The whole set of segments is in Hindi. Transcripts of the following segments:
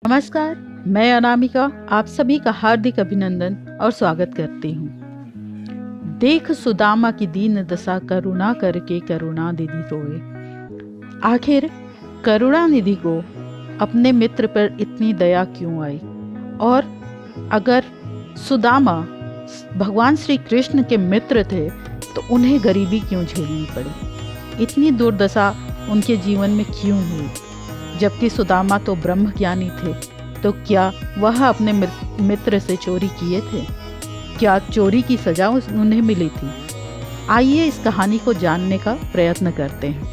नमस्कार, मैं अनामिका आप सभी का हार्दिक अभिनंदन और स्वागत करती हूँ। देख सुदामा की दीन दशा करुणा करके करुणा निधि रोए। आखिर करुणा निधि को अपने मित्र पर इतनी दया क्यों आई, और अगर सुदामा भगवान श्री कृष्ण के मित्र थे तो उन्हें गरीबी क्यों झेलनी पड़ी, इतनी दुर्दशा उनके जीवन में क्यों हुई। जबकि सुदामा तो ब्रह्मज्ञानी थे, तो क्या वह अपने मित्र से चोरी किए थे? क्या चोरी की सजा उन्हें मिली थी? आइए इस कहानी को जानने का प्रयत्न करते हैं।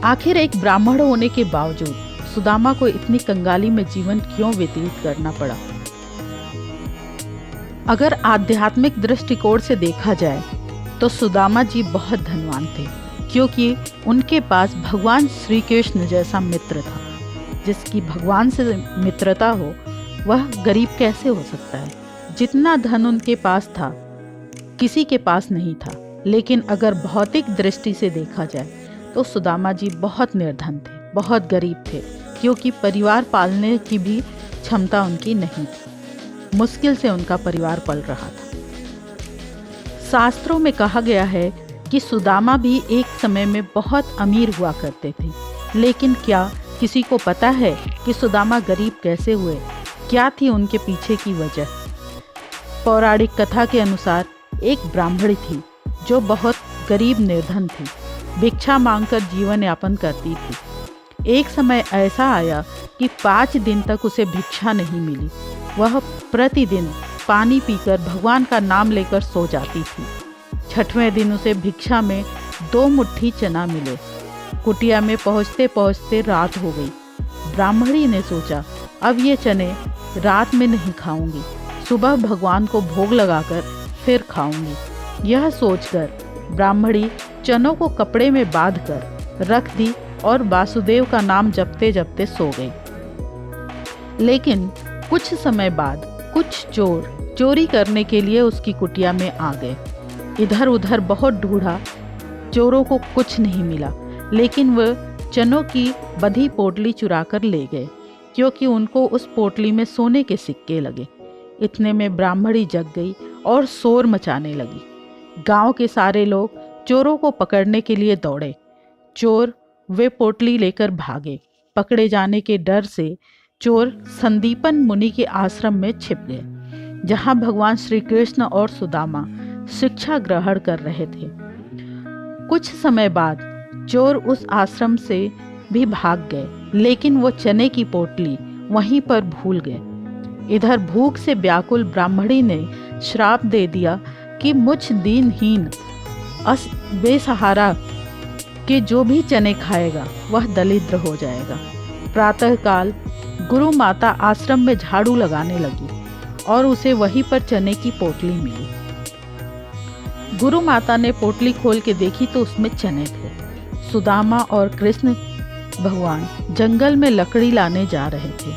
आखिर एक ब्राह्मण होने के बावजूद सुदामा को इतनी कंगाली में जीवन क्यों व्यतीत करना पड़ा? अगर आध्यात्मिक दृष्टिकोण से देखा जाए तो सुदामा जी बहुत धनवान थे, क्योंकि उनके पास भगवान श्री कृष्ण जैसा मित्र था। जिसकी भगवान से मित्रता हो वह गरीब कैसे हो सकता है? जितना धन उनके पास था किसी के पास नहीं था। लेकिन अगर भौतिक दृष्टि से देखा जाए तो सुदामा जी बहुत निर्धन थे, बहुत गरीब थे, क्योंकि परिवार पालने की भी क्षमता उनकी नहीं थी। मुश्किल से उनका परिवार पल रहा था। शास्त्रों में कहा गया है कि सुदामा भी एक समय में बहुत अमीर हुआ करते थे। लेकिन क्या किसी को पता है कि सुदामा गरीब कैसे हुए? क्या थी उनके पीछे की वजह? पौराणिक कथा के अनुसार एक ब्राह्मणी थी जो बहुत गरीब निर्धन थी, भिक्षा मांगकर जीवन यापन करती थी। एक समय ऐसा आया कि 5 दिन तक उसे भिक्षा नहीं मिली। वह प्रतिदिन पानी पीकर भगवान का नाम लेकर सो जाती थी। 6वें दिन उसे भिक्षा में 2 मुट्ठी चना मिले। कुटिया में पहुँचते पहुँचते रात हो गई। ब्राह्मणी ने सोचा, अब ये चने रात में नहीं खाऊंगी, सुबह भगवान को भोग लगाकर फिर खाऊंगी। यह सोचकर ब्राह्मणी चनों को कपड़े में बांधकर रख दी और वासुदेव का नाम जपते जपते सो गई। लेकिन कुछ समय बाद कुछ चोर चोरी करने के लिए उसकी कुटिया में आ गए। इधर उधर बहुत ढूंढा, चोरों को कुछ नहीं मिला। लेकिन वह चनों की बधी पोटली चुरा कर ले गए, क्योंकि उनको उस पोटली में सोने के सिक्के लगे। इतने में ब्राह्मणी जग गई और शोर मचाने लगी। गांव के सारे लोग चोरों को पकड़ने के लिए दौड़े। चोर वे पोटली लेकर भागे। पकड़े जाने के डर से चोर संदीपन मुनि के आश्रम में छिप गए, जहां भगवान श्री कृष्ण और सुदामा शिक्षा ग्रहण कर रहे थे। कुछ समय बाद चोर उस आश्रम से भी भाग गए, लेकिन वो चने की पोटली वहीं पर भूल गए। इधर भूख से व्याकुल ब्राह्मणी ने श्राप दे दिया कि मुझ दीनहीन बेसहारा के जो भी चने खाएगा वह दरिद्र हो जाएगा। प्रातःकाल गुरु माता आश्रम में झाड़ू लगाने लगी और उसे वहीं पर चने की पोटली मिली। गुरु माता ने पोटली खोल के देखी तो उसमें चने थे। सुदामा और कृष्ण भगवान जंगल में लकड़ी लाने जा रहे थे,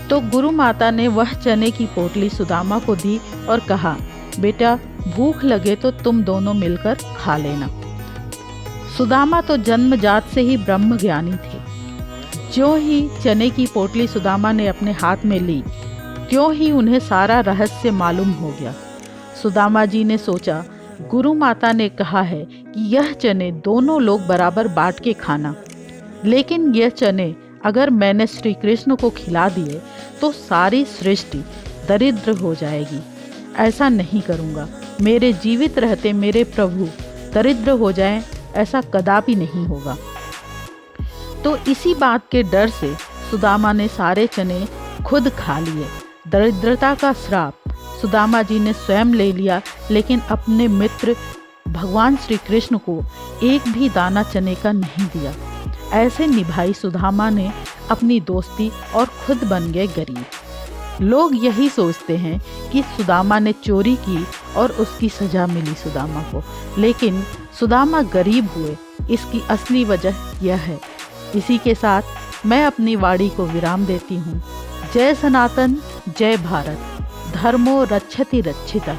तो गुरु माता ने वह चने की पोटली सुदामा को दी और कहा, बेटा भूख लगे तो तुम दोनों मिलकर खा लेना। सुदामा तो जन्मजात से ही ब्रह्मज्ञानी थे। जो ही चने की पोटली सुदामा ने अपने हाथ में ली, त्यों ही उन्हें सारा रहस्य मालूम हो गया। सुदामा जी ने सोचा, गुरु माता ने कहा है कि यह चने दोनों लोग बराबर बांट के खाना, लेकिन यह चने अगर मैंने श्री कृष्ण को खिला दिए तो सारी सृष्टि दरिद्र हो जाएगी। ऐसा नहीं करूँगा। मेरे जीवित रहते मेरे प्रभु दरिद्र हो जाएं, ऐसा कदापि नहीं होगा। तो इसी बात के डर से सुदामा ने सारे चने खुद खा लिए। दरिद्रता का श्राप सुदामा जी ने स्वयं ले लिया, लेकिन अपने मित्र भगवान श्री कृष्ण को एक भी दाना चने का नहीं दिया। ऐसे निभाई सुदामा ने अपनी दोस्ती और खुद बन गए गरीब। लोग यही सोचते हैं कि सुदामा ने चोरी की और उसकी सजा मिली सुदामा को, लेकिन सुदामा गरीब हुए इसकी असली वजह यह है। इसी के साथ मैं अपनी वाणी को विराम देती हूँ। जय सनातन, जय भारत, धर्मो रक्षति रक्षिता।